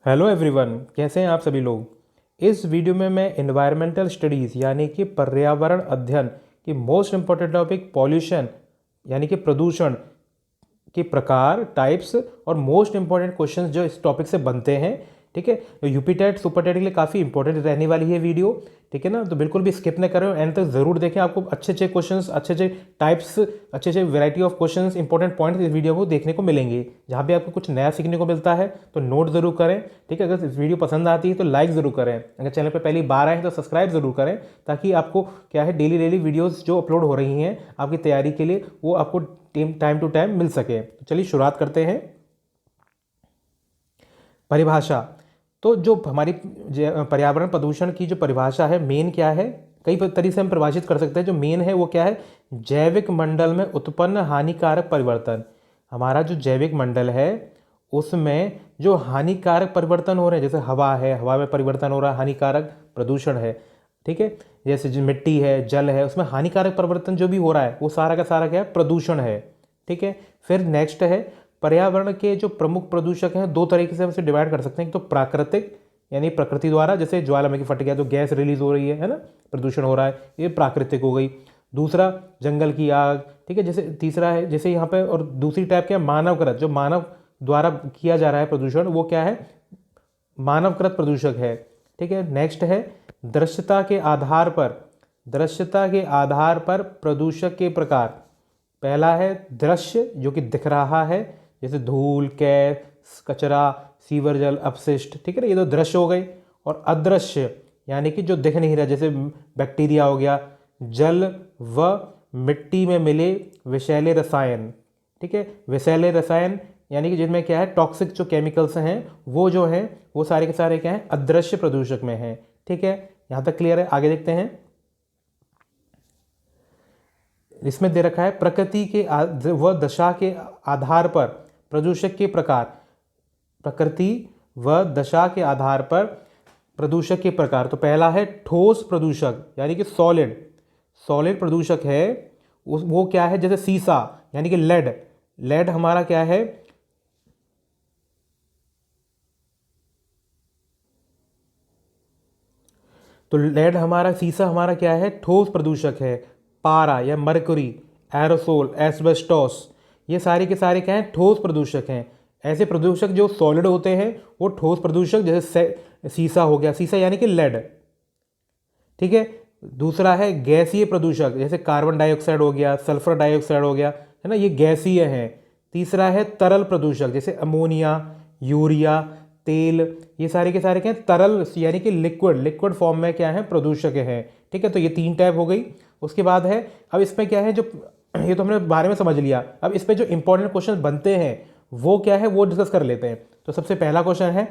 Hello everyone, कैसे हैं आप सभी लोग। इस वीडियो में मैं एनवायरमेंटल स्टडीज़ यानी कि पर्यावरण अध्ययन की मोस्ट इम्पॉर्टेंट टॉपिक पॉल्यूशन यानी कि प्रदूषण के प्रकार टाइप्स और मोस्ट इंपॉर्टेंट क्वेश्चंस जो इस टॉपिक से बनते हैं। ठीक है, तो यूपी टेट सुपर टेट के लिए काफ़ी इंपॉर्टेंट रहने वाली है वीडियो। ठीक है ना, तो बिल्कुल भी स्किप न करें, एंड तक जरूर देखें। आपको अच्छे अच्छे क्वेश्चंस, अच्छे अच्छे टाइप्स, अच्छे अच्छे variety of questions, important points इस वीडियो को देखने को मिलेंगे, जहाँ भी आपको कुछ नया सीखने को मिलता है। तो नोट जरूर करें। ठीक है, अगर इस वीडियो पसंद आती है तो लाइक जरूर करें। अगर चैनल पर पहली बार आए तो सब्सक्राइब जरूर करें, ताकि आपको क्या है डेली डेली वीडियोज़ जो अपलोड हो रही हैं आपकी तैयारी के लिए, वो आपको टाइम टू टाइम मिल सके। तो चलिए शुरुआत करते हैं। परिभाषा। तो जो हमारी पर्यावरण प्रदूषण की जो परिभाषा है, मेन क्या है, कई तरीके से हम परिभाषित कर सकते हैं। जो मेन है वो क्या है, जैविक मंडल में उत्पन्न हानिकारक परिवर्तन। हमारा जो जैविक मंडल है उसमें जो हानिकारक परिवर्तन हो रहे हैं, जैसे हवा है, हवा में परिवर्तन हो रहा है, हानिकारक प्रदूषण है। ठीक है, जैसे जो मिट्टी है, जल है, उसमें हानिकारक परिवर्तन जो भी हो रहा है वो सारा का सारा क्या है, प्रदूषण है। ठीक है, फिर नेक्स्ट है पर्यावरण के जो प्रमुख प्रदूषक हैं, दो तरीके से हम इसे डिवाइड कर सकते हैं। तो प्राकृतिक यानी प्रकृति द्वारा, जैसे ज्वालामुखी फट गया तो गैस रिलीज हो रही है ना, प्रदूषण हो रहा है, ये प्राकृतिक हो गई। दूसरा जंगल की आग। ठीक है, जैसे तीसरा है, जैसे यहाँ पे, और दूसरी टाइप क्या है, मानवकृत, जो मानव द्वारा किया जा रहा है प्रदूषण, वो क्या है, मानवकृत प्रदूषक है। ठीक है, नेक्स्ट है दृश्यता के आधार पर, दृश्यता के आधार पर प्रदूषक के प्रकार। पहला है दृश्य, जो कि दिख रहा है, जैसे धूल, गैस, कचरा, सीवर जल, अपशिष्ट। ठीक है ना, ये तो दृश्य हो गए। और अदृश्य यानी कि जो दिख नहीं रहा, जैसे बैक्टीरिया हो गया, जल व मिट्टी में मिले विषैले रसायन। ठीक है, विषैले रसायन यानी कि जिनमें क्या है, टॉक्सिक जो केमिकल्स हैं वो जो है, वो सारे के सारे क्या हैं, अदृश्य प्रदूषक में हैं। ठीक है, यहाँ तक क्लियर है। आगे देखते हैं। इसमें दे रखा है प्रकृति के व दशा के आधार पर प्रदूषक के प्रकार। प्रकृति व दशा के आधार पर प्रदूषक के प्रकार। तो पहला है ठोस प्रदूषक यानी कि सॉलिड, सॉलिड प्रदूषक है। वो क्या है, जैसे सीसा यानी कि लेड, लेड हमारा क्या है, तो लेड हमारा, सीसा हमारा क्या है, ठोस प्रदूषक है। पारा या मरकरी, एरोसोल, एस्बेस्टोस, ये सारे के सारे क्या हैं, ठोस प्रदूषक हैं। ऐसे प्रदूषक जो सॉलिड होते हैं वो ठोस प्रदूषक, जैसे सीसा हो गया, सीसा यानी कि लेड। ठीक है, दूसरा है गैसीय प्रदूषक, जैसे कार्बन डाइऑक्साइड हो गया, सल्फर डाइऑक्साइड हो गया, है ना, ये गैसीय हैं। तीसरा है तरल प्रदूषक, जैसे अमोनिया, यूरिया, तेल, ये सारे के सारे क्या हैं, तरल यानी कि लिक्विड, लिक्विड फॉर्म में क्या है, प्रदूषक हैं। ठीक है, तो ये तीन टाइप हो गई। उसके बाद है, अब इसमें क्या है, जो ये तो हमने बारे में समझ लिया। अब इस पर जो इंपॉर्टेंट क्वेश्चन बनते हैं वो क्या है, वो डिस्कस कर लेते हैं। तो सबसे पहला क्वेश्चन है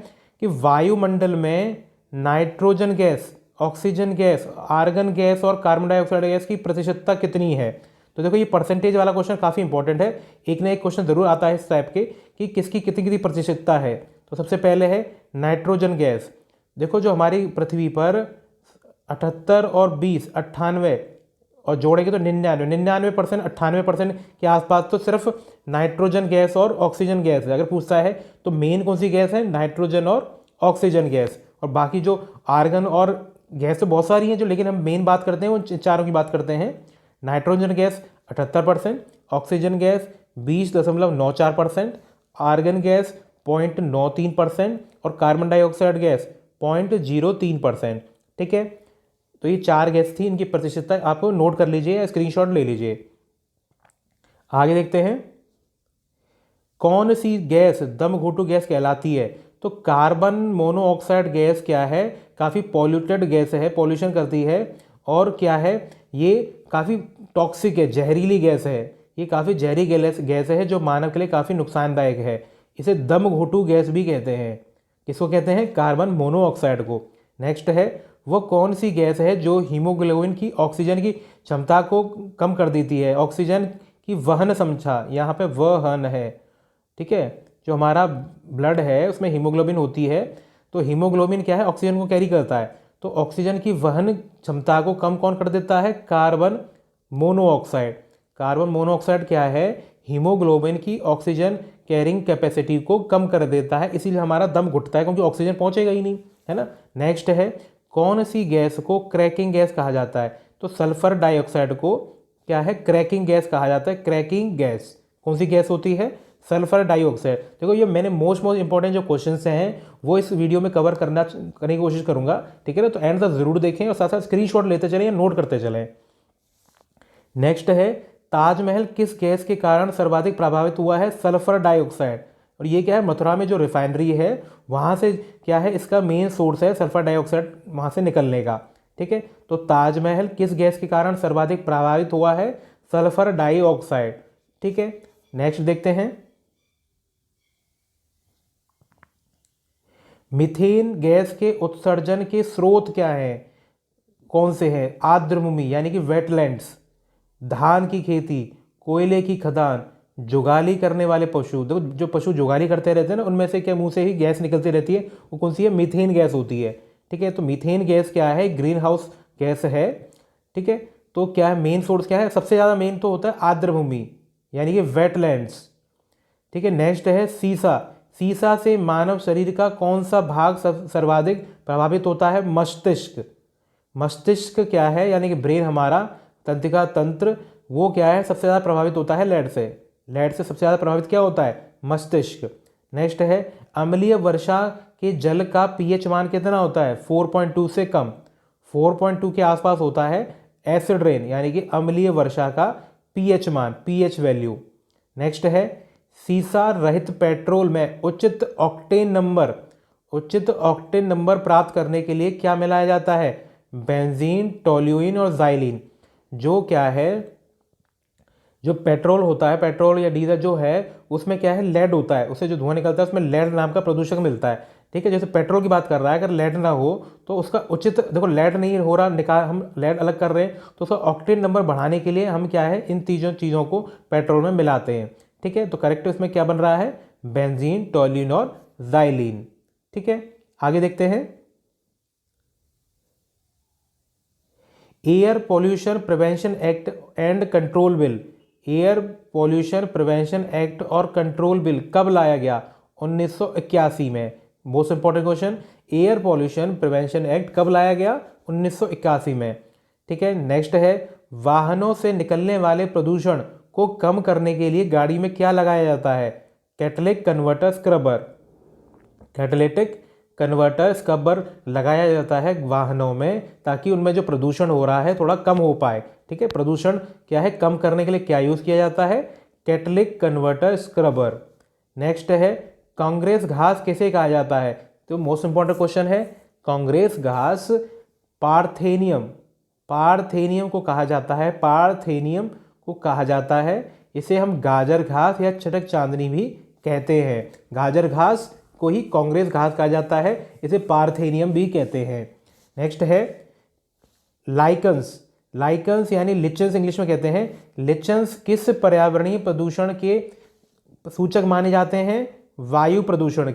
कि वायुमंडल में nitrogen gas, oxygen gas, argon gas और कार्बन डाइऑक्साइड गैस की प्रतिशतता कितनी है। तो देखो, ये परसेंटेज वाला क्वेश्चन काफ़ी इंपॉर्टेंट है। एक ना एक क्वेश्चन जरूर आता है इस टाइप के कि किसकी कितनी कितनी प्रतिशतता है। तो सबसे पहले है नाइट्रोजन गैस। देखो, जो हमारी पृथ्वी पर 78 और 20, 98 और जोड़ेंगे तो 99, 99%, 98% के आसपास तो सिर्फ नाइट्रोजन गैस और ऑक्सीजन गैस है। अगर पूछता है तो मेन कौन सी गैस है, नाइट्रोजन और ऑक्सीजन गैस। और बाकी जो आर्गन और गैस तो बहुत सारी हैं, जो लेकिन हम मेन बात करते हैं वो चारों की बात करते हैं। Nitrogen gas 78%, oxygen gas 20.94%, argon gas 0.93% और कार्बन डाइऑक्साइड गैस 0.03%। ठीक है, तो ये चार गैस थी, इनकी प्रतिशतता आपको नोट कर लीजिए या स्क्रीनशॉट ले लीजिए। आगे देखते हैं, कौन सी गैस दम घोटू गैस कहलाती है। तो कार्बन मोनोऑक्साइड गैस क्या है, काफ़ी पॉल्यूटेड गैस है, पॉल्यूशन करती है। और क्या है, ये काफ़ी टॉक्सिक है, जहरीली गैस है। ये काफ़ी जहरी गैस है जो मानव के लिए काफ़ी नुकसानदायक है। इसे दम घोटू गैस भी कहते हैं। किसको कहते हैं, कार्बन मोनोऑक्साइड को। नेक्स्ट है, वो कौन सी गैस है जो हीमोग्लोबिन की ऑक्सीजन की क्षमता को कम कर देती है। ऑक्सीजन की वहन क्षमता, यहाँ पे वहन है। ठीक है, जो हमारा ब्लड है उसमें हीमोग्लोबिन होती है, तो हीमोग्लोबिन क्या है, ऑक्सीजन को कैरी करता है। तो ऑक्सीजन की वहन क्षमता को कम कौन कर देता है, कार्बन मोनोऑक्साइड। कार्बन मोनोऑक्साइड क्या है, हीमोग्लोबिन की ऑक्सीजन कैरिंग कैपेसिटी को कम कर देता है, इसीलिए हमारा दम घुटता है क्योंकि ऑक्सीजन पहुंचेगा ही नहीं, है ना। नेक्स्ट है, कौन सी गैस को क्रैकिंग गैस कहा जाता है? तो सल्फर डाइऑक्साइड को क्या है, क्रैकिंग गैस कहा जाता है। क्रैकिंग गैस कौन सी गैस होती है? Sulphur dioxide. देखो ये मैंने मोस्ट इंपॉर्टेंट जो क्वेश्चन हैं वो इस वीडियो में कवर करने की कोशिश करूंगा, ठीक है ना। तो एंड तक जरूर देखें और साथ साथ स्क्रीनशॉट लेते चलें या नोट करते चलें। नेक्स्ट है, ताजमहल किस गैस के कारण सर्वाधिक प्रभावित हुआ है? Sulphur dioxide. और ये क्या है, मथुरा में जो रिफाइनरी है वहाँ से क्या है, इसका मेन सोर्स है सल्फर डाइऑक्साइड वहाँ से निकलने का, ठीक है। तो ताजमहल किस गैस के कारण सर्वाधिक प्रभावित हुआ है? सल्फर डाइऑक्साइड, ठीक है। नेक्स्ट देखते हैं, मीथेन गैस के उत्सर्जन के स्रोत क्या हैं? कौन से हैं? आर्द्रभूमि यानी कि वेटलैंड्स, धान की खेती, कोयले की खदान, जुगाली करने वाले पशु। देखो जो पशु जुगाली करते रहते हैं ना, उनमें से क्या मुंह से ही गैस निकलती रहती है, वो कौन सी है? मीथेन गैस होती है, ठीक है। तो मीथेन गैस क्या है? ग्रीन हाउस गैस है, ठीक है। तो क्या है, मेन सोर्स क्या है? सबसे ज़्यादा मेन तो होता है आर्द्रभूमि यानी कि वेटलैंड्स, ठीक है। नेक्स्ट है सीसा। सीसा से मानव शरीर का कौन सा भाग सर्वाधिक प्रभावित होता है? मस्तिष्क। मस्तिष्क क्या है, यानी कि ब्रेन हमारा, तंत्रिका तंत्र, वो क्या है, सबसे ज़्यादा प्रभावित होता है लेड से। लेड से सबसे ज़्यादा प्रभावित क्या होता है? मस्तिष्क। नेक्स्ट है, अम्लीय वर्षा के जल का पीएच मान कितना होता है? 4.2 से कम। 4.2 के आसपास होता है एसिड रेन यानी कि अम्लीय वर्षा का पीएच मान, पीएच वैल्यू। नेक्स्ट है, सीसा रहित पेट्रोल में उचित ऑक्टेन नंबर प्राप्त करने के लिए क्या मिलाया जाता है? बेंजीन, टोल्यूइन और जाइलिन। जो क्या है, जो पेट्रोल होता है, पेट्रोल या डीजल जो है, उसमें क्या है, लेड होता है, उससे जो धुआं निकलता है उसमें लेड नाम का प्रदूषक मिलता है, ठीक है। जैसे पेट्रोल की बात कर रहा है, अगर लेड ना हो तो उसका उचित, देखो लेड नहीं हो रहा, निकाल, हम लेड अलग कर रहे हैं, तो उसका ऑक्टेन नंबर बढ़ाने के लिए हम क्या है, इन चीज़ों को पेट्रोल में मिलाते हैं, ठीक है। तो करेक्ट इसमें क्या बन रहा है? बेंजीन, टोल्यूइन और जाइलिन, ठीक है। आगे देखते हैं, air pollution prevention act and control bill. Air pollution prevention act और कंट्रोल बिल कब लाया गया? 1981 में। Most important question, air pollution prevention act कब लाया गया? 1981 में, ठीक है। नेक्स्ट है, वाहनों से निकलने वाले प्रदूषण को कम करने के लिए गाड़ी में क्या लगाया जाता है? Catalytic converter scrubber. Catalytic converter scrubber लगाया जाता है वाहनों में, ताकि उनमें जो प्रदूषण हो रहा है थोड़ा कम हो पाए, ठीक है। प्रदूषण क्या है, कम करने के लिए क्या यूज़ किया जाता है? Catalytic converter scrubber. नेक्स्ट है, कांग्रेस घास किसे कहा जाता है? तो मोस्ट इंपॉर्टेंट क्वेश्चन है, कांग्रेस घास पार्थेनियम को कहा जाता है, पार्थेनियम को कहा जाता है। इसे हम गाजर घास या चटक चांदनी भी कहते हैं। गाजर घास को ही कांग्रेस घास कहा जाता है, इसे पार्थेनियम भी कहते हैं। नेक्स्ट है, लाइकन्स यानी लिचन्स इंग्लिश में कहते हैं। लिचन्स किस पर्यावरणीय प्रदूषण के सूचक माने जाते हैं? वायु प्रदूषण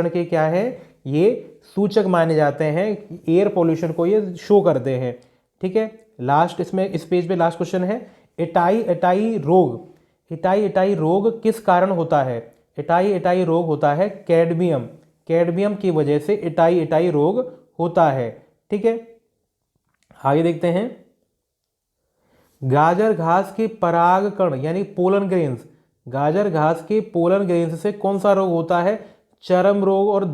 के क्या है, ये सूचक माने जाते हैं। एयर पोल्यूशन को ये शो करते हैं, ठीक है। लास्ट इसमें इस पेज पे लास्ट क्वेश्चन है, इटाई रोग किस कारण होता है? इटाई रोग होता है कैडमियम की वजह से इटाई रोग होता है, ठीक है। आगे देखते हैं, गाजर घास के परागकण यानी पोलन ग्रेन्स, गाजर घास के पोलन ग्रेन्स से कौन सा रोग होता है? चर्म रोग और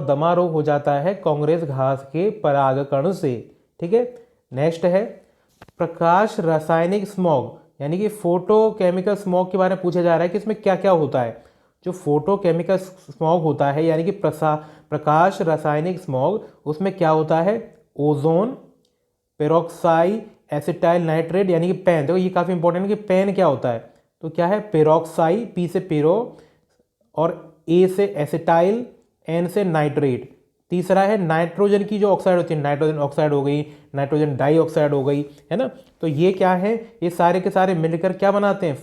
दमा रोग हो जाता है कांग्रेस घास के परागकण से, ठीक है। नेक्स्ट है, प्रकाश रासायनिक स्मॉग यानी कि फोटोकेमिकल स्मॉग के बारे में पूछा जा रहा है कि इसमें क्या क्या होता है। जो फोटोकेमिकल स्मॉग होता है यानी कि प्रकाश रासायनिक स्मॉग, उसमें क्या होता है? ओजोन, पेरोक्साई एसिटाइल नाइट्रेट यानी कि पेन। देखो ये काफ़ी इंपॉर्टेंट है कि पेन क्या होता है, तो क्या है? पेरोक्साई, पी से पेरो और ए से एसिटाइल, एन से नाइट्रेट। तीसरा है नाइट्रोजन की जो ऑक्साइड होती है, नाइट्रोजन ऑक्साइड हो गई, नाइट्रोजन डाइऑक्साइड हो गई, है ना। तो ये क्या है, ये सारे के सारे मिलकर क्या बनाते हैं?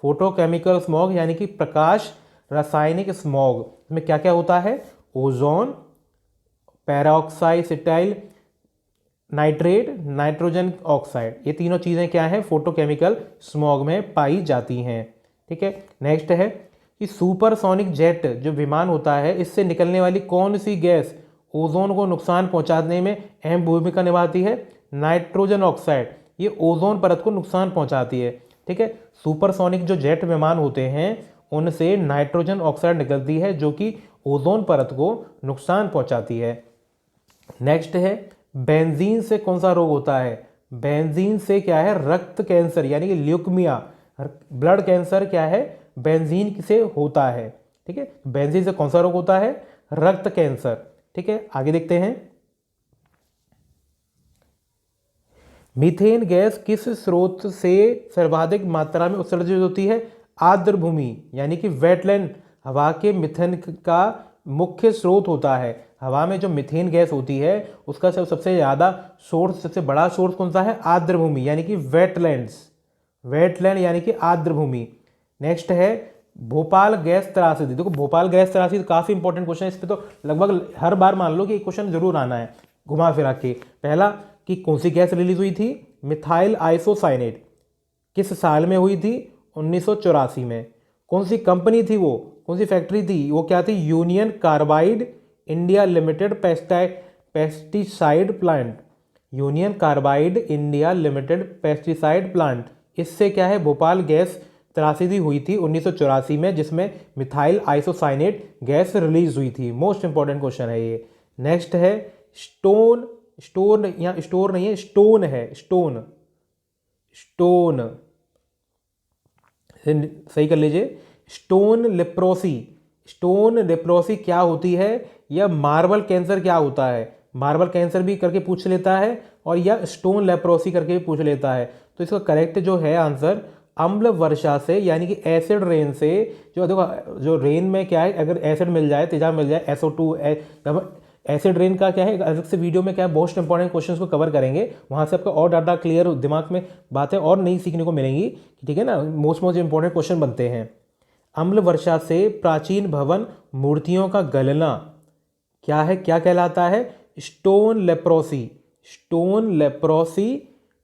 फोटोकेमिकल स्मॉग यानी कि प्रकाश रासायनिक स्मॉग। इसमें क्या क्या होता है? ओजोन, पेरोक्साइसिटाइल नाइट्रेट, नाइट्रोजन ऑक्साइड, ये तीनों चीज़ें क्या हैं, फोटोकेमिकल स्मॉग में पाई जाती हैं। ठीक है, नेक्स्ट है कि सुपरसोनिक जेट जो विमान होता है, इससे निकलने वाली कौन सी गैस ओजोन को नुकसान पहुंचाने में अहम भूमिका निभाती है? नाइट्रोजन ऑक्साइड, ये ओजोन परत को नुकसान पहुंचाती है। ठीक है, सुपरसोनिक जो जेट विमान होते हैं उनसे नाइट्रोजन ऑक्साइड निकलती है जो कि ओजोन परत को नुकसान पहुंचाती है। नेक्स्ट है बेंजीन से कौन सा रोग होता है? बेंजीन से क्या है, रक्त कैंसर यानी कि ल्यूकेमिया, ब्लड कैंसर क्या है, बेंजीन से होता है। ठीक है, बेंजीन से कौन सा रोग होता है? रक्त कैंसर। ठीक है, आगे देखते हैं। मीथेन गैस किस स्रोत से सर्वाधिक मात्रा में उत्सर्जित होती है? आर्द्र भूमि यानी कि वेटलैंड हवा के मीथेन का मुख्य स्रोत होता है। हवा में जो मीथेन गैस होती है उसका सबसे ज़्यादा सोर्स, सबसे बड़ा सोर्स कौन सा है? आर्द्र भूमि यानी कि वेटलैंड्स, वेटलैंड यानी कि आर्द्र भूमि। नेक्स्ट है भोपाल गैस त्रासदी। देखो भोपाल गैस त्रासदी काफ़ी इंपॉर्टेंट क्वेश्चन है, इस पर तो लगभग हर बार मान लो कि एक क्वेश्चन जरूर आना है घुमा फिरा के। पहला कि कौन सी गैस रिलीज हुई थी? Methyl isocyanate. किस साल में हुई थी? 1984 में। कौन सी कंपनी थी वो, कौन सी फैक्ट्री थी वो? क्या थी? Union carbide India limited pesticide plant, union carbide India limited pesticide plant. इससे क्या है, भोपाल गैस त्रासदी हुई थी 1984 में, जिसमें मिथाइल आइसोसाइनेट गैस रिलीज हुई थी। मोस्ट इंपॉर्टेंट क्वेश्चन है ये। नेक्स्ट है स्टोन, स्टोन यहाँ स्टोर नहीं है, स्टोन है, स्टोन, स्टोन सही कर लीजिए। स्टोन लेप्रोसी, स्टोन लेप्रोसी क्या होती है? या मार्बल कैंसर क्या होता है? मार्बल कैंसर भी करके पूछ लेता है और या स्टोन लेप्रोसी करके भी पूछ लेता है। तो इसका करेक्ट जो है आंसर, अम्ल वर्षा से यानी कि एसिड रेन से। जो देखो जो रेन में क्या है, अगर एसिड मिल जाए, तेजाब मिल जाए, SO2, एसिड रेन का क्या है, अलग से वीडियो में क्या है मोस्ट इंपॉर्टेंट क्वेश्चंस को कवर करेंगे, वहाँ से आपका और डाटा क्लियर दिमाग में बातें और नई सीखने को मिलेंगी। ठीक है ना, मोस्ट इंपॉर्टेंट क्वेश्चन बनते हैं। अम्ल वर्षा से प्राचीन भवन मूर्तियों का गलना क्या है, क्या कहलाता है? स्टोन लेप्रोसी, स्टोन लेप्रोसी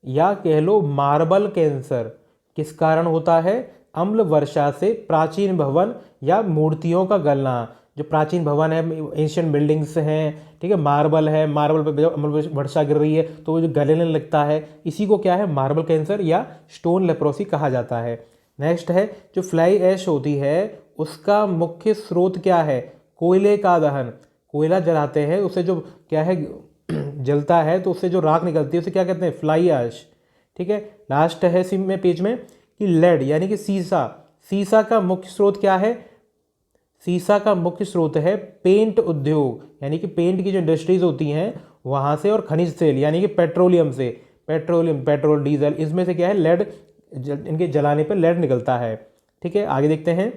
या कह लो मार्बल कैंसर। किस कारण होता है? अम्ल वर्षा से प्राचीन भवन या मूर्तियों का गलना। जो प्राचीन भवन है, एशियन बिल्डिंग्स हैं, ठीक है, मार्बल है, मार्बल पे जब अम्ल वर्षा गिर रही है तो वो जो गलने लगता है, इसी को क्या है, मार्बल कैंसर या स्टोन लेप्रोसी कहा जाता है। नेक्स्ट है जो फ्लाई ऐश होती है उसका मुख्य स्रोत क्या है? कोयले का दहन। कोयला जलाते हैं, उससे जो क्या है जलता है तो उससे जो राख निकलती है उसे क्या कहते हैं? Fly ash. ठीक है, लास्ट है सिम में पेज में कि लेड यानी कि सीसा। सीसा का मुख्य स्रोत क्या है? सीसा का मुख्य स्रोत है पेंट उद्योग, यानी कि पेंट की जो इंडस्ट्रीज होती हैं वहाँ से, और खनिज तेल यानी कि पेट्रोलियम से, पेट्रोलियम, पेट्रोल, डीजल, इसमें से क्या है, लेड, इनके जलाने पर लेड निकलता है। ठीक है, आगे देखते हैं।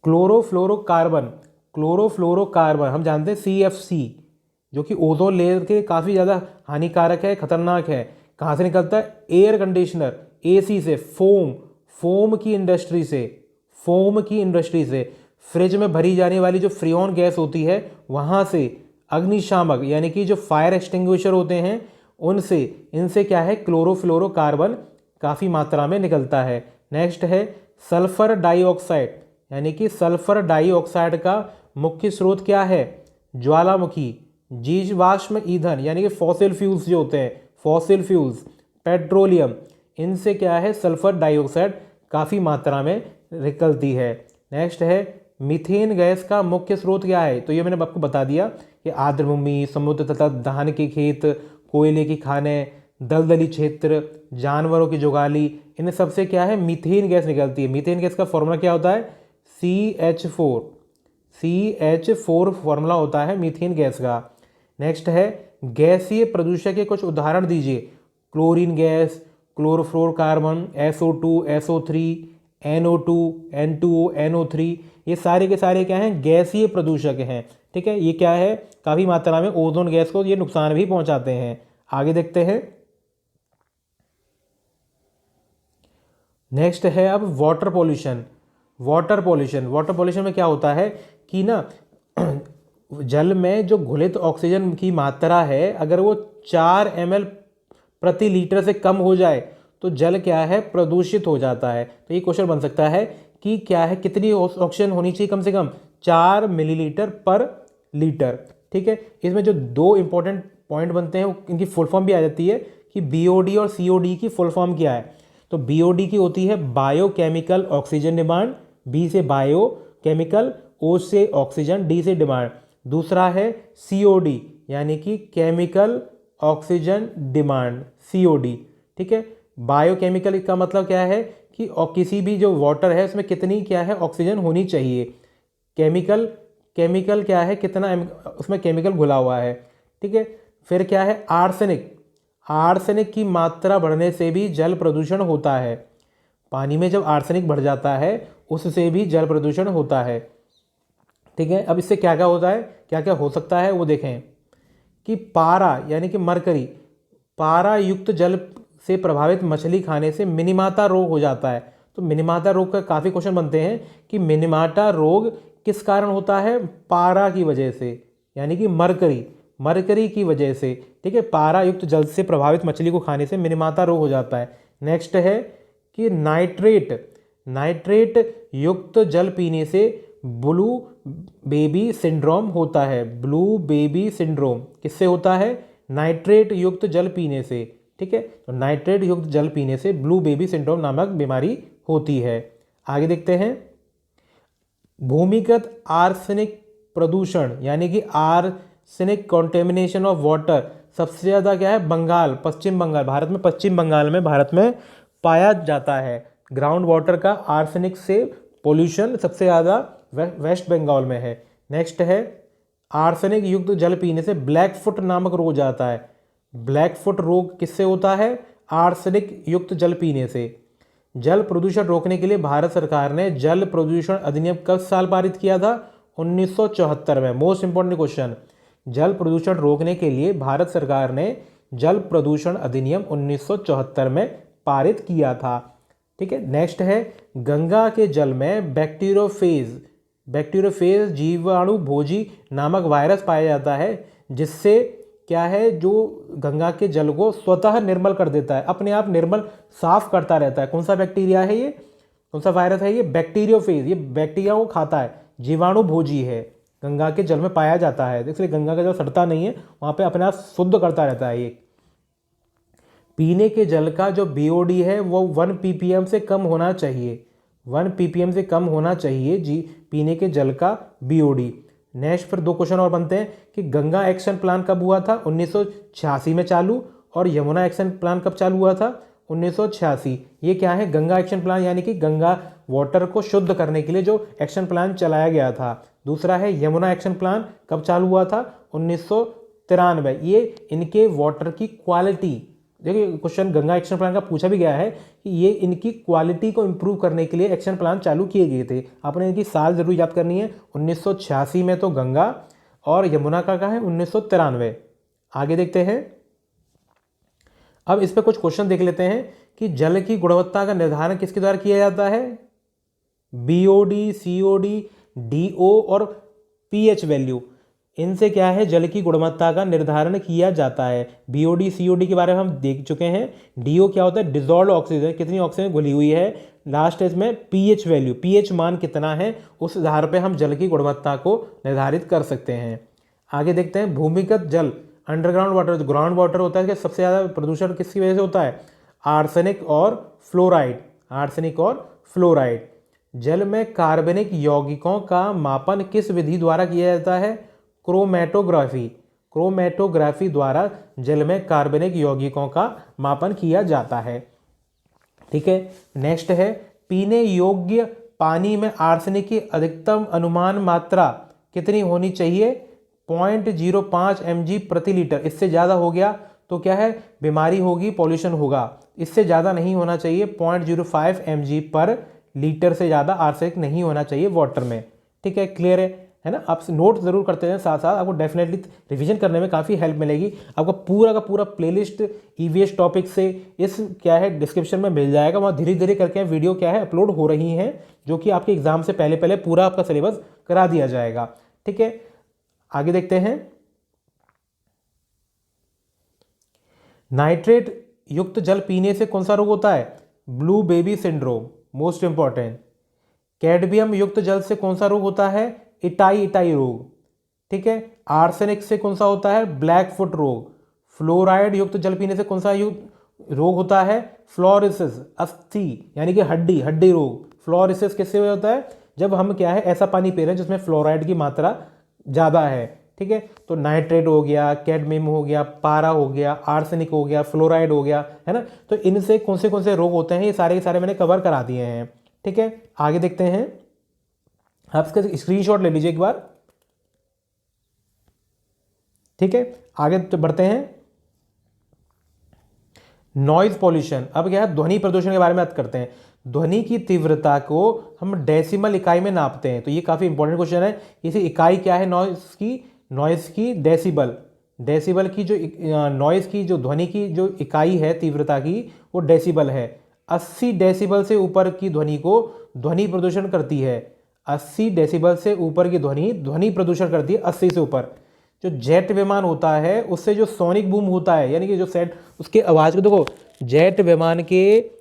क्लोरोफ्लोरोकार्बन, क्लोरोफ्लोरोकार्बन हम जानते हैं CFC, जो कि ओजोन लेयर के काफ़ी ज़्यादा हानिकारक है, खतरनाक है। कहाँ से निकलता है? एयर कंडीशनर, AC से, फोम, फोम की इंडस्ट्री से, फोम की इंडस्ट्री से, फ्रिज में भरी जाने वाली जो फ्रियोन गैस होती है वहाँ से, अग्निशामक यानी कि जो फायर एक्सटिंग्विशर होते हैं उनसे, इनसे क्या है, क्लोरोफ्लोरोकार्बन काफ़ी मात्रा में निकलता है। नेक्स्ट है सल्फर डाइऑक्साइड, यानी कि सल्फर डाइऑक्साइड का मुख्य स्रोत क्या है? ज्वालामुखी, जीवाश्म ईंधन यानी कि फॉसिल फ्यूल्स जो होते हैं, फॉसिल फ्यूल्स, पेट्रोलियम, इनसे क्या है, सल्फर डाइऑक्साइड काफ़ी मात्रा में निकलती है। नेक्स्ट है मीथेन गैस का मुख्य स्रोत क्या है? तो ये मैंने आपको बता दिया कि आर्द्र भूमि, समुद्र तथा धान के खेत, कोयले की खानें, दलदली क्षेत्र, जानवरों की जुगाली, इन सबसे क्या है, मीथेन गैस निकलती है। मीथेन गैस का फॉर्मूला क्या होता है? CH4, CH4 फॉर्मूला होता है मीथेन गैस का। नेक्स्ट है गैसीय प्रदूषक के कुछ उदाहरण दीजिए। Chlorine gas, chlorofluorocarbon, SO2, SO3, NO2, N2O, NO3, ये सारे के सारे क्या हैं? गैसीय प्रदूषक हैं। ठीक है, ये क्या है, काफ़ी मात्रा में ओजोन गैस को ये नुकसान भी पहुंचाते हैं। आगे देखते हैं। नेक्स्ट है अब water pollution. Water pollution, water pollution में क्या होता है कि ना जल में जो घुलित ऑक्सीजन की मात्रा है अगर वो 4 ml प्रति लीटर से कम हो जाए तो जल क्या है, प्रदूषित हो जाता है। तो ये क्वेश्चन बन सकता है कि क्या है, कितनी ऑक्सीजन होनी चाहिए, कम से कम 4 मिलीलीटर पर लीटर। ठीक है, इसमें जो दो इंपॉर्टेंट पॉइंट बनते हैं इनकी फुल फॉर्म भी आ जाती है कि बीओडी और सीओडी की फुल फॉर्म क्या है। तो बीओडी की होती है बायोकेमिकल ऑक्सीजन डिमांड, बी से बायोकेमिकल, ओ से ऑक्सीजन, डी से डिमांड। दूसरा है सीओडी यानी कि केमिकल ऑक्सीजन डिमांड, सीओडी। ठीक है, बायोकेमिकल का मतलब क्या है कि किसी भी जो वाटर है उसमें कितनी क्या है, ऑक्सीजन होनी चाहिए। केमिकल क्या है, कितना उसमें केमिकल घुला हुआ है। ठीक है, फिर क्या है, आर्सेनिक की मात्रा बढ़ने से भी जल प्रदूषण होता है। पानी में जब आर्सेनिक बढ़ जाता है उससे भी जल प्रदूषण होता है। ठीक है, अब इससे क्या क्या होता है, क्या क्या हो सकता है वो देखें कि पारा यानी कि मरकरी, पारा युक्त जल से प्रभावित मछली खाने से मिनीमाता रोग हो जाता है। तो मिनीमाता रोग का काफ़ी क्वेश्चन बनते हैं कि मिनीमाटा रोग किस कारण होता है, पारा की वजह से, यानी कि मरकरी की वजह से। ठीक है, पारा युक्त जल से प्रभावित मछली को खाने से मिनीमाता रोग हो जाता है। नेक्स्ट है कि नाइट्रेट युक्त जल पीने से ब्लू बेबी सिंड्रोम होता है। ब्लू बेबी सिंड्रोम किससे होता है, नाइट्रेट युक्त जल पीने से। ठीक है, तो नाइट्रेट युक्त जल पीने से ब्लू बेबी सिंड्रोम नामक बीमारी होती है। आगे देखते हैं, भूमिगत आर्सेनिक प्रदूषण यानी कि आर्सेनिक कॉन्टेमिनेशन ऑफ वाटर सबसे ज़्यादा क्या है, बंगाल, पश्चिम बंगाल, भारत में पश्चिम बंगाल में भारत में पाया जाता है। ग्राउंड वाटर का आर्सेनिक से पोल्यूशन सबसे ज़्यादा वेस्ट बंगाल में है। नेक्स्ट है, आर्सेनिक युक्त जल पीने से ब्लैक फुट नामक रोग जाता है। ब्लैक फुट रोग किससे होता है, आर्सेनिक युक्त जल पीने से। जल प्रदूषण रोकने के लिए भारत सरकार ने जल प्रदूषण अधिनियम कब साल पारित किया था, 1974 में। मोस्ट इंपॉर्टेंट क्वेश्चन, जल प्रदूषण रोकने के लिए भारत सरकार ने जल प्रदूषण अधिनियम 1974 में पारित किया था। ठीक है, नेक्स्ट है, गंगा के जल में बैक्टीरियोफेज जीवाणु भोजी नामक वायरस पाया जाता है, जिससे क्या है, जो गंगा के जल को स्वतः निर्मल कर देता है, अपने आप निर्मल साफ करता रहता है। कौन सा बैक्टीरिया है ये, कौन सा वायरस है ये, बैक्टीरियोफेज। ये बैक्टीरिया को खाता है, जीवाणु भोजी है, गंगा के जल में पाया जाता है, इसलिए गंगा का जल सड़ता नहीं है, वहाँ पे अपने आप शुद्ध करता रहता है ये। पीने के जल का जो बीओडी है वो 1 ppm से कम होना चाहिए, 1 ppm से कम होना चाहिए जी पीने के जल का बीओडी। नेक्स्ट फिर दो क्वेश्चन और बनते हैं कि गंगा एक्शन प्लान कब हुआ था, 1986 में चालू, और यमुना एक्शन प्लान कब चालू हुआ था, 1986। ये क्या है, गंगा एक्शन प्लान यानी कि गंगा वाटर को शुद्ध करने के लिए जो एक्शन प्लान चलाया गया था। दूसरा है यमुना एक्शन प्लान कब चालू हुआ था, 1993। ये इनके वाटर की क्वालिटी, देखिए क्वेश्चन गंगा एक्शन प्लान का पूछा भी गया है कि ये इनकी क्वालिटी को इम्प्रूव करने के लिए एक्शन प्लान चालू किए गए थे। आपने इनकी साल जरूर याद करनी है, 1986 में तो गंगा, और यमुना का है 1993। आगे देखते हैं, अब इस पर कुछ क्वेश्चन देख लेते हैं कि जल की गुणवत्ता का निर्धारण किसके द्वारा किया जाता है, बीओडी, सीओडी, डीओ और पीएच वैल्यू, इनसे क्या है, जल की गुणवत्ता का निर्धारण किया जाता है। बीओडी सीओडी के बारे में हम देख चुके हैं। डीओ क्या होता है, डिजॉल्व ऑक्सीजन, कितनी ऑक्सीजन घुली हुई है। लास्ट इसमें पीएच वैल्यू, पीएच मान कितना है, उस आधार पे हम जल की गुणवत्ता को निर्धारित कर सकते हैं। आगे देखते हैं, भूमिगत जल, अंडरग्राउंड वाटर, जो ग्राउंड वाटर होता है, कि सबसे ज़्यादा प्रदूषण किसकी वजह से होता है, आर्सेनिक और फ्लोराइड, आर्सेनिक और फ्लोराइड। जल में कार्बनिक यौगिकों का मापन किस विधि द्वारा किया जाता है, क्रोमेटोग्राफी द्वारा जल में कार्बनिक यौगिकों का मापन किया जाता है। ठीक है, नेक्स्ट है, पीने योग्य पानी में आर्सेनिक की अधिकतम अनुमान मात्रा कितनी होनी चाहिए, 0.05 mg प्रति लीटर। इससे ज़्यादा हो गया तो क्या है, बीमारी होगी, पॉल्यूशन होगा। इससे ज़्यादा नहीं होना चाहिए, 0.05 mg पर लीटर से ज़्यादा आर्सेनिक नहीं होना चाहिए वाटर में। ठीक है, क्लियर है ना। आप नोट जरूर करते हैं, साथ साथ आपको डेफिनेटली रिवीजन करने में काफ़ी हेल्प मिलेगी। आपको पूरा का पूरा प्लेलिस्ट ईवीएस टॉपिक से इस क्या है डिस्क्रिप्शन में मिल जाएगा। वहाँ धीरे धीरे करके वीडियो क्या है अपलोड हो रही हैं, जो कि आपके एग्जाम से पहले पहले पूरा आपका सिलेबस करा दिया जाएगा। ठीक है, आगे देखते हैं। नाइट्रेट युक्त जल पीने से कौन सा रोग होता है? Blue baby syndrome, most important. Cadmium युक्त जल से कौन सा रोग होता है? इटाई इटाई रोग, ठीक है। आर्सेनिक से कौन सा होता है? ब्लैक फुट रोग। फ्लोराइड युक्त जल पीने से कौन सा रोग होता है? फ्लोरोसिस, अस्थि यानी कि हड्डी हड्डी रोग। फ्लोरोसिस किससे होता है? जब हम क्या है ऐसा पानी पी रहे हैं जिसमें फ्लोराइड की मात्रा ज़्यादा है, ठीक है। तो नाइट्रेट हो गया, कैडमियम हो गया, पारा हो गया, आर्सेनिक हो गया, फ्लोराइड हो गया, है ना। तो इनसे कौन से रोग होते हैं ये सारे के सारे मैंने कवर करा दिए हैं, ठीक है। आगे देखते हैं, आप इसका स्क्रीनशॉट ले लीजिए एक बार, ठीक है। आगे तो बढ़ते हैं। नॉइज पॉल्यूशन, अब क्या है ध्वनि प्रदूषण के बारे में बात करते हैं। ध्वनि की तीव्रता को हम डेसिमल इकाई में नापते हैं, तो ये काफ़ी इंपॉर्टेंट क्वेश्चन है। इसी इकाई क्या है नॉइज की डेसिबल। डेसिबल की जो नॉइज की जो ध्वनि की जो इकाई है तीव्रता की वो डेसिबल है। 80 डेसिबल से ऊपर की ध्वनि को ध्वनि प्रदूषण करती है। 80 डेसिबल से ऊपर की ध्वनि ध्वनि प्रदूषण करती है, 80 से ऊपर। जो जेट विमान होता है उससे जो सोनिक बूम होता है, यानी कि जो सेट उसके आवाज़ को देखो, जेट विमान के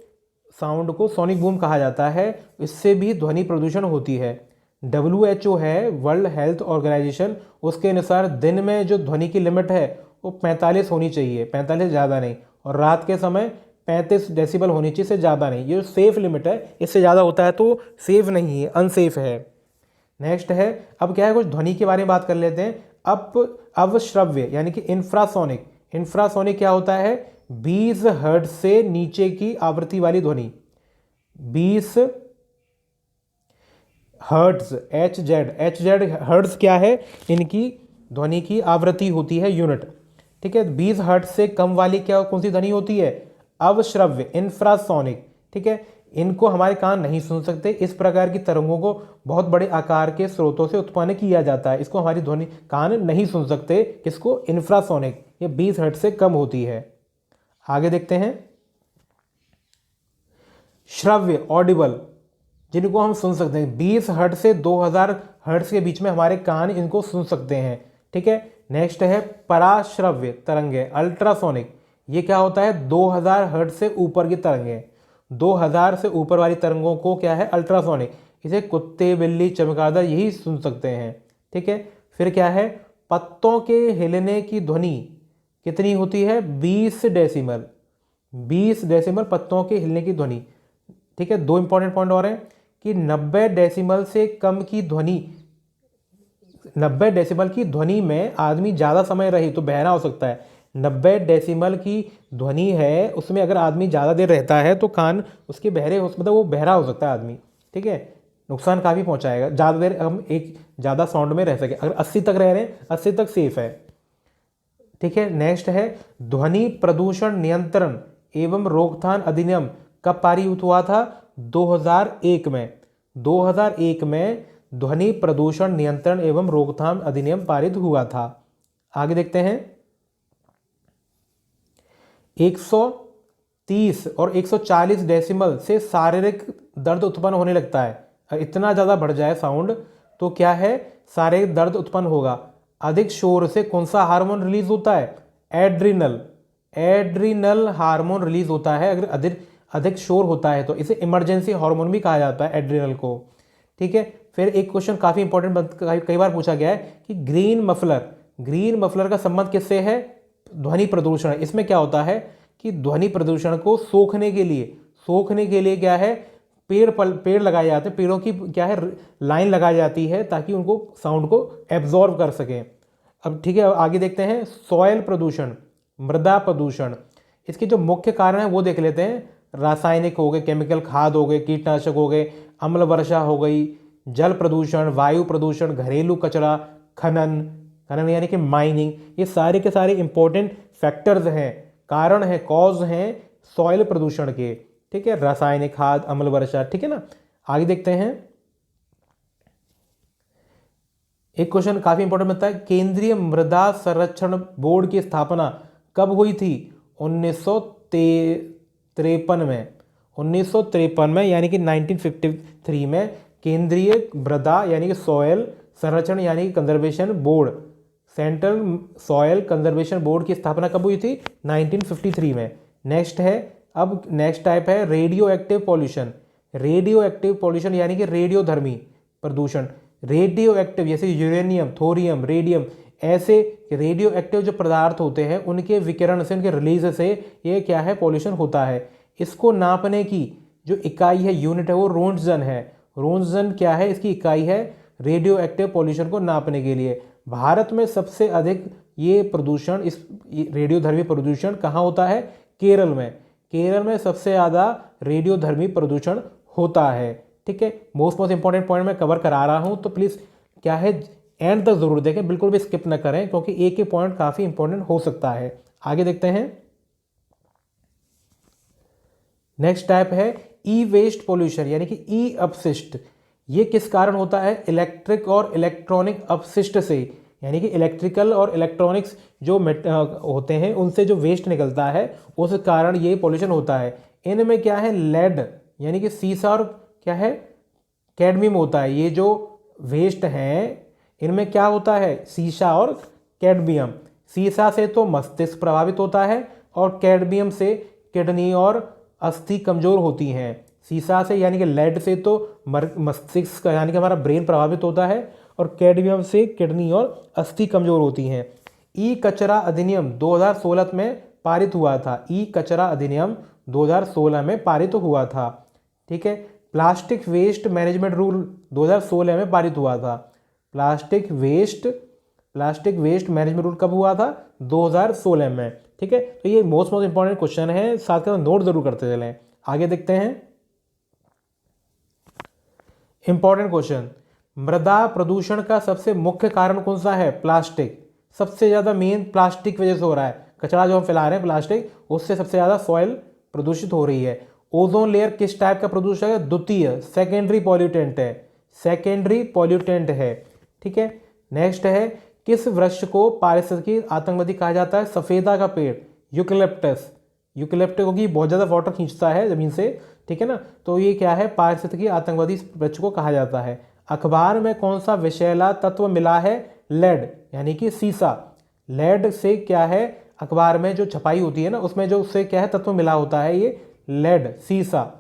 साउंड को सोनिक बूम कहा जाता है, इससे भी ध्वनि प्रदूषण होती है। WHO है, वर्ल्ड हेल्थ ऑर्गेनाइजेशन, उसके अनुसार दिन में जो ध्वनि की लिमिट है वो 45 होनी चाहिए, 45 ज़्यादा नहीं, और रात के समय 35 डेसिबल होनी चाहिए, से ज़्यादा नहीं। ये सेफ लिमिट है, इससे ज़्यादा होता है तो सेफ नहीं है, अनसेफ है। नेक्स्ट है, अब क्या है कुछ ध्वनि के बारे में बात कर लेते हैं। अवश्रव्य यानी कि इंफ्रासोनिक। इंफ्रासोनिक क्या होता है? 20 हर्ट्ज से नीचे की आवृत्ति वाली ध्वनि। 20 हर्ट्ज, एच जेड हर्ट्ज क्या है? इनकी ध्वनि की आवृत्ति होती है, यूनिट, ठीक है। 20 हर्ट्ज से कम वाली क्या कौन सी ध्वनि होती है? अवश्रव्य, इंफ्रासोनिक, ठीक है। इनको हमारे कान नहीं सुन सकते। इस प्रकार की तरंगों को बहुत बड़े आकार के स्रोतों से उत्पन्न किया जाता है, इसको हमारी ध्वनि कान नहीं सुन सकते। किसको? इंफ्रासोनिक। ये 20 हर्ट्ज से कम होती है। आगे देखते हैं, श्रव्य, ऑडिबल, जिनको हम सुन सकते हैं। 20 हर्ट्ज से 2000 हर्ट्ज के बीच में हमारे कान इनको सुन सकते हैं, ठीक है। नेक्स्ट है पराश्रव्य तरंगे, अल्ट्रासोनिक। ये क्या होता है? 2000 हर्ट्ज से ऊपर की तरंगे। 2000 से ऊपर वाली तरंगों को क्या है? अल्ट्रासोनिक। इसे कुत्ते, बिल्ली, चमगादड़ यही सुन सकते हैं, ठीक है। फिर क्या है? पत्तों के हिलने की ध्वनि कितनी होती है? 20 डेसिमल। 20 डेसिमल पत्तों के हिलने की ध्वनि, ठीक है। दो इंपॉर्टेंट पॉइंट और हैं कि 90 डेसिमल से कम की ध्वनि, 90 डेसिमल की ध्वनि में आदमी ज़्यादा समय रहे तो बहरा हो सकता है। 90 डेसिमल की ध्वनि है, उसमें अगर आदमी ज़्यादा देर रहता है तो कान उसके बहरे हो, मतलब वो बहरा हो सकता है आदमी, ठीक है। नुकसान काफ़ी पहुंचाएगा ज़्यादा देर हम एक ज़्यादा साउंड में रह सके। अगर 80 तक रह रहे हैं, 80 तक सेफ है, ठीक है। नेक्स्ट है ध्वनि प्रदूषण नियंत्रण एवं रोकथाम अधिनियम कब पारित हुआ था? 2001 में। 2001 में ध्वनि प्रदूषण नियंत्रण एवं रोकथाम अधिनियम पारित हुआ था। आगे देखते हैं, 130 और 140 डेसिमल से शारीरिक दर्द उत्पन्न होने लगता है। इतना ज़्यादा बढ़ जाए साउंड तो क्या है? शारीरिक दर्द उत्पन्न होगा। अधिक शोर से कौन सा हार्मोन रिलीज होता है? एड्रिनल। एड्रिनल हार्मोन रिलीज होता है अगर अधिक शोर होता है, तो इसे इमरजेंसी हार्मोन भी कहा जाता है, एड्रिनल को, ठीक है। फिर एक क्वेश्चन काफ़ी इंपॉर्टेंट कई बार पूछा गया है कि ग्रीन मफलर का संबंध किससे है? ध्वनि प्रदूषण। इसमें क्या होता है कि ध्वनि प्रदूषण को सोखने के लिए क्या है? पेड़ लगाए जाते हैं, पेड़ों की क्या है लाइन लगाई जाती है ताकि उनको साउंड को एब्जॉर्व कर सकें। अब ठीक है, आगे देखते हैं सॉयल प्रदूषण, मृदा प्रदूषण। इसके जो मुख्य कारण है वो देख लेते हैं। रासायनिक हो गए, केमिकल खाद हो गए, कीटनाशक हो गए, अम्ल वर्षा हो गई, जल प्रदूषण, वायु प्रदूषण, घरेलू कचरा, खनन यानी कि माइनिंग। ये सारे के सारे इंपॉर्टेंट फैक्टर्स हैं, कारण हैं, कॉज हैं सॉइल प्रदूषण के, ठीक है। रासायनिक खाद, अम्ल वर्षा, ठीक है ना। आगे देखते हैं, एक क्वेश्चन काफी इंपॉर्टेंट बनता है, केंद्रीय मृदा संरक्षण बोर्ड की स्थापना कब हुई थी? 1953 में। 1953 में यानी कि 1953 में केंद्रीय मृदा यानी कि सॉयल संरक्षण यानी कि conservation board central soil conservation board की स्थापना कब हुई थी? 1953 में। नेक्स्ट है, अब नेक्स्ट टाइप है radio active pollution. Radio active pollution यानी कि रेडियोधर्मी प्रदूषण। रेडियो एक्टिव जैसे यूरेनियम, थोरियम, रेडियम, ऐसे रेडियो एक्टिव जो पदार्थ होते हैं उनके विकिरण से, उनके रिलीज से ये क्या है? पॉल्यूशन होता है। इसको नापने की जो इकाई है, यूनिट है, वो रोंट्जन है। रोंट्जन क्या है? इसकी इकाई है रेडियो एक्टिव पॉल्यूशन को नापने के लिए। भारत में सबसे अधिक ये प्रदूषण, इस रेडियोधर्मी प्रदूषण कहाँ होता है? केरल में। केरल में सबसे ज़्यादा रेडियोधर्मी प्रदूषण होता है। ठीक है, मोस्ट इंपॉर्टेंट पॉइंट मैं कवर करा रहा हूँ, तो प्लीज़ क्या है एंड तक जरूर देखें, बिल्कुल भी स्किप ना करें, क्योंकि एक एक पॉइंट काफ़ी इंपॉर्टेंट हो सकता है। आगे देखते हैं। नेक्स्ट टाइप है ई वेस्ट पॉल्यूशन यानी कि ई अपशिष्ट। ये किस कारण होता है? इलेक्ट्रिक और इलेक्ट्रॉनिक अपशिष्ट से, यानी कि इलेक्ट्रिकल और इलेक्ट्रॉनिक्स जो होते हैं उनसे जो वेस्ट निकलता है उस कारण ये पॉल्यूशन होता है। इनमें क्या है? लेड यानी कि सीसा और क्या है? कैडमियम होता है। ये जो वेस्ट हैं इनमें क्या होता है? सीसा और कैडमियम। सीसा से तो मस्तिष्क प्रभावित होता है और कैडमियम से किडनी और अस्थि कमजोर होती हैं। सीसा से यानी कि लेड से तो मस्तिष्क यानी कि हमारा ब्रेन प्रभावित होता है और कैडमियम से किडनी और अस्थि कमजोर होती हैं। ई कचरा अधिनियम 2016 में पारित हुआ था। ई कचरा अधिनियम 2016 में पारित हुआ था। ठीक है, प्लास्टिक वेस्ट मैनेजमेंट रूल 2016 में पारित हुआ था। प्लास्टिक वेस्ट मैनेजमेंट रूल कब हुआ था? 2016 में। ठीक है, तो ये मोस्ट इंपॉर्टेंट क्वेश्चन है, साथ के साथ नोट जरूर करते चलें। आगे देखते हैं इंपॉर्टेंट क्वेश्चन। मृदा प्रदूषण का सबसे मुख्य कारण कौन सा है? प्लास्टिक। सबसे ज्यादा मेन प्लास्टिक वजह से हो रहा है। कचरा जो हम फैला रहे हैं प्लास्टिक, उससे सबसे ज्यादा सॉइल प्रदूषित हो रही है। ओजोन लेयर किस टाइप का प्रदूषक है? द्वितीय, सेकेंडरी पॉल्यूटेंट है। सेकेंडरी पॉल्यूटेंट है। ठीक है, नेक्स्ट है, किस वृक्ष को पारिस्थितिकी आतंकवादी कहा जाता है? सफेदा का पेड़, यूकलिप्टस। यूकलिप्टस क्योंकि बहुत ज़्यादा वाटर खींचता है ज़मीन से, ठीक है ना, तो ये क्या है? पारिस्थितिकी आतंकवादी वृक्ष को कहा जाता है। अखबार में कौन सा विषैला तत्व मिला है? लेड यानी कि सीसा। लेड से क्या है? अखबार में जो छपाई होती है ना उसमें जो उससे क्या है तत्व मिला होता है, ये लेड, सीसा।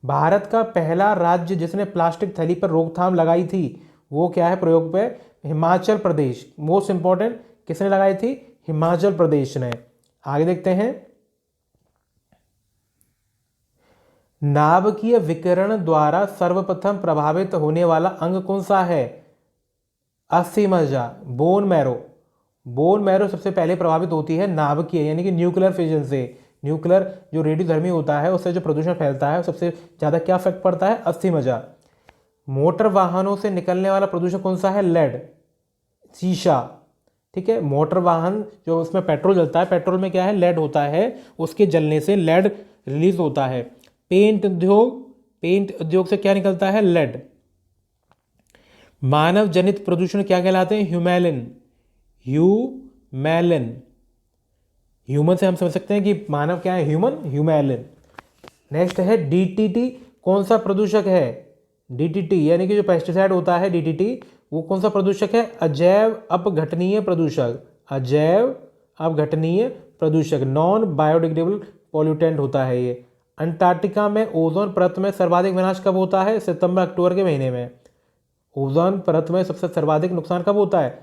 भारत का पहला राज्य जिसने प्लास्टिक थैली पर रोकथाम लगाई थी वो क्या है प्रयोग पे? हिमाचल प्रदेश। मोस्ट इंपॉर्टेंट, किसने लगाई थी? हिमाचल प्रदेश ने। आगे देखते हैं। नाभिकीय विकिरण द्वारा सर्वप्रथम प्रभावित होने वाला अंग कौन सा है? अस्थि मज्जा, बोन मैरो। बोन मैरो सबसे पहले प्रभावित होती है नाभिकीय यानी कि न्यूक्लियर फिजन से। न्यूक्लियर जो रेडियोधर्मी होता है उससे जो प्रदूषण फैलता है सबसे ज़्यादा क्या इफेक्ट पड़ता है? अस्थि मज्जा। मोटर वाहनों से निकलने वाला प्रदूषण कौन सा है? लेड, शीशा। ठीक है, मोटर वाहन जो उसमें पेट्रोल जलता है, पेट्रोल में क्या है? लेड होता है, उसके जलने से लेड रिलीज होता है। पेंट उद्योग से क्या निकलता है? लेड। मानव जनित प्रदूषण क्या कहलाते हैं? ह्यूमैलिन। ह्यूमन से हम समझ सकते हैं कि मानव क्या है? ह्यूमैलिन। नेक्स्ट है डीटीटी कौन सा प्रदूषक है? डीटीटी यानी कि जो पेस्टिसाइड होता है डीटीटी, वो कौन सा प्रदूषक है? अजैव अपघटनीय प्रदूषक। अजैव अपघटनीय प्रदूषक, नॉन बायोडिग्रेडेबल पॉल्यूटेंट होता है ये। अंटार्कटिका में ओजोन परत में सर्वाधिक विनाश कब होता है? सितंबर अक्टूबर के महीने में। ओजोन परत में सबसे सर्वाधिक नुकसान कब होता है?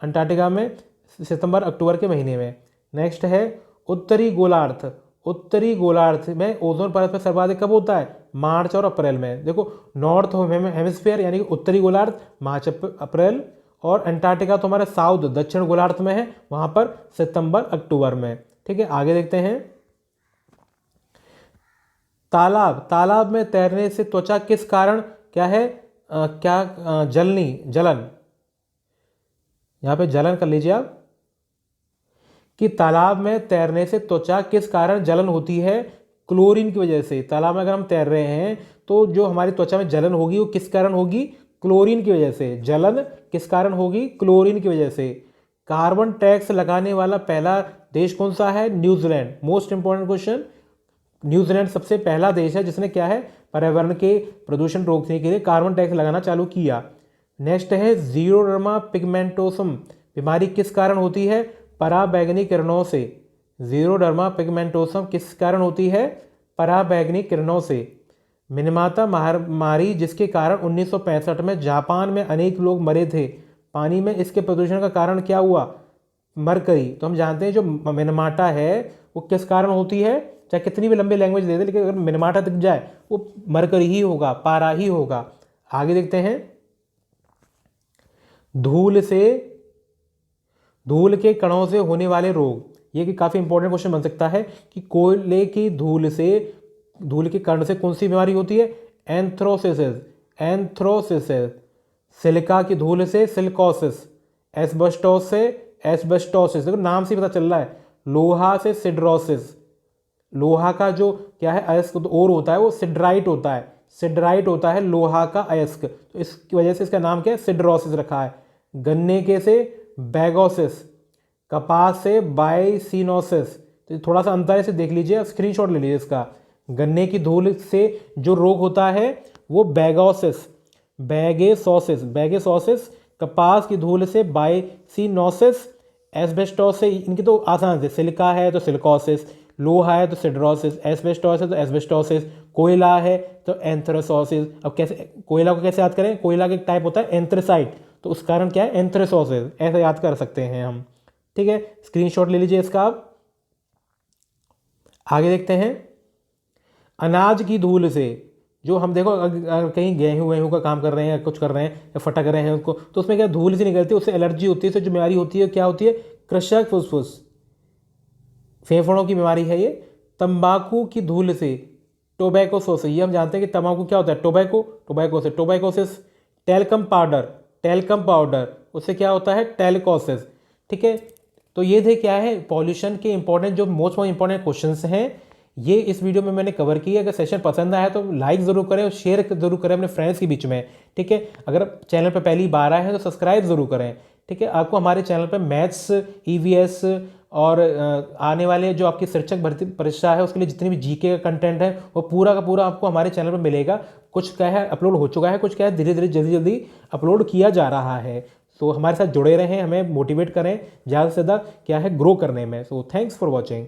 अंटार्कटिका में सितंबर अक्टूबर के महीने में। नेक्स्ट है उत्तरी गोलार्ध। उत्तरी गोलार्ध में ओजोन परत में सर्वाधिक कब होता है? मार्च और अप्रैल में। देखो, नॉर्थ हेमिस्फीयर यानी कि उत्तरी गोलार्ध मार्च अप्रैल, और अंटार्कटिका तो हमारे साउथ दक्षिण गोलार्ध में है, वहां पर सितंबर अक्टूबर में। ठीक है, आगे देखते हैं। तालाब में तैरने से त्वचा किस कारण क्या है? जलन। यहां पे जलन कर लीजिए आप, कि तालाब में तैरने से त्वचा किस कारण जलन होती है? क्लोरीन की वजह से। तालाब में अगर हम तैर रहे हैं तो जो हमारी त्वचा में जलन होगी वो किस कारण होगी? क्लोरीन की वजह से। जलन किस कारण होगी? क्लोरीन की वजह से। कार्बन टैक्स लगाने वाला पहला देश कौन सा है? New Zealand. Most important question, New Zealand सबसे पहला देश है जिसने क्या है पर्यावरण के प्रदूषण रोकने के लिए कार्बन टैक्स लगाना चालू किया। नेक्स्ट है जीरोडर्मा पिगमेंटोसम बीमारी किस कारण होती है? पराबैंगनी किरणों से। ज़ीरोडर्मा पिगमेंटोसम किस कारण होती है? पराबैंगनी किरणों से। मिनीमाता महामारी जिसके कारण 1965 में जापान में अनेक लोग मरे थे, पानी में इसके प्रदूषण का कारण क्या हुआ? मरकरी। तो हम जानते हैं जो मिनीमाटा है वो किस कारण होती है, चाहे कितनी भी लंबी लैंग्वेज दे दे, लेकिन अगर मिनीमाटा दिख जाए वो मरकरी ही होगा, पारा ही होगा। आगे देखते हैं। धूल के कणों से होने वाले रोग, ये कि काफ़ी इंपॉर्टेंट क्वेश्चन बन सकता है कि कोयले की धूल के कण से कौन सी बीमारी होती है? एंथ्रोसिस। सिलिका की धूल से सिलिकोसिस। एस्बेस्टोस से एस्बेस्टोसिस, देखो नाम से ही पता चल रहा है। लोहा से सिड्रोसिस, लोहा का जो क्या है अयस्क और होता है वो सिड्राइट होता है, सिड्राइट होता है लोहा का अयस्क, तो इसकी वजह से इसका नाम क्या है? सिड्रोसिस रखा है। गन्ने के से बैगोसिस, कपास से बाइसिनोसिस, तो थोड़ा सा अंतर है, इसे देख लीजिए, स्क्रीनशॉट ले लीजिए इसका। गन्ने की धूल से जो रोग होता है वो बैगेसोसिस, कपास की धूल से बाइसिनोसिस, एस्बेस्टोस से, इनकी तो आसान से, सिलिका है तो सिलिकोसिस, लोहा है तो सिड्रोसिस, एस्बेस्टोस है तो एस्बेस्टोसिस, कोयला है तो एंथ्रेसोसिस। अब कैसे कोयला को कैसे याद करें? कोयला का एक टाइप होता है एंथ्रेसाइट, तो उस कारण क्या है? एंथ्रेसोसिस, ऐसे याद कर सकते हैं हम। ठीक है, स्क्रीनशॉट ले लीजिए इसका आप। आगे देखते हैं। अनाज की धूल से, जो हम देखो अगर कहीं गेहूं का काम कर रहे हैं, कुछ कर रहे हैं या फटक रहे हैं उसको, तो उसमें क्या धूल से निकलती है, उससे एलर्जी होती है, उससे जो बीमारी होती है क्या होती है? कृषक फुसफुस, फेफड़ों की बीमारी है ये। तंबाकू की धूल से टोबैकोसिस, ये हम जानते हैं कि तंबाकू क्या होता है? टोबैकोसिस। टेल्कम पाउडर, उससे क्या होता है? टेलिकोसिस। ठीक है, तो ये थे क्या है पॉल्यूशन के इंपॉर्टेंट, जो मोस्ट इंपॉर्टेंट क्वेश्चंस हैं, ये इस वीडियो में मैंने कवर किया। अगर सेशन पसंद आया तो लाइक ज़रूर करें और शेयर ज़रूर करें अपने फ्रेंड्स के बीच में। ठीक है, अगर चैनल पर पहली बार आए हैं तो सब्सक्राइब ज़रूर करें। ठीक है, आपको हमारे चैनल पर मैथ्स, ईवीएस और आने वाले जो आपकी शिक्षक भर्ती परीक्षा है उसके लिए जितनी भी जीके का कंटेंट है वो पूरा का पूरा आपको हमारे चैनल पर मिलेगा। कुछ क्या है अपलोड हो चुका है, कुछ क्या है धीरे धीरे जल्दी अपलोड किया जा रहा है। सो हमारे साथ जुड़े रहें, हमें मोटिवेट करें ज़्यादा से ज़्यादा क्या है ग्रो करने में। So thanks for watching.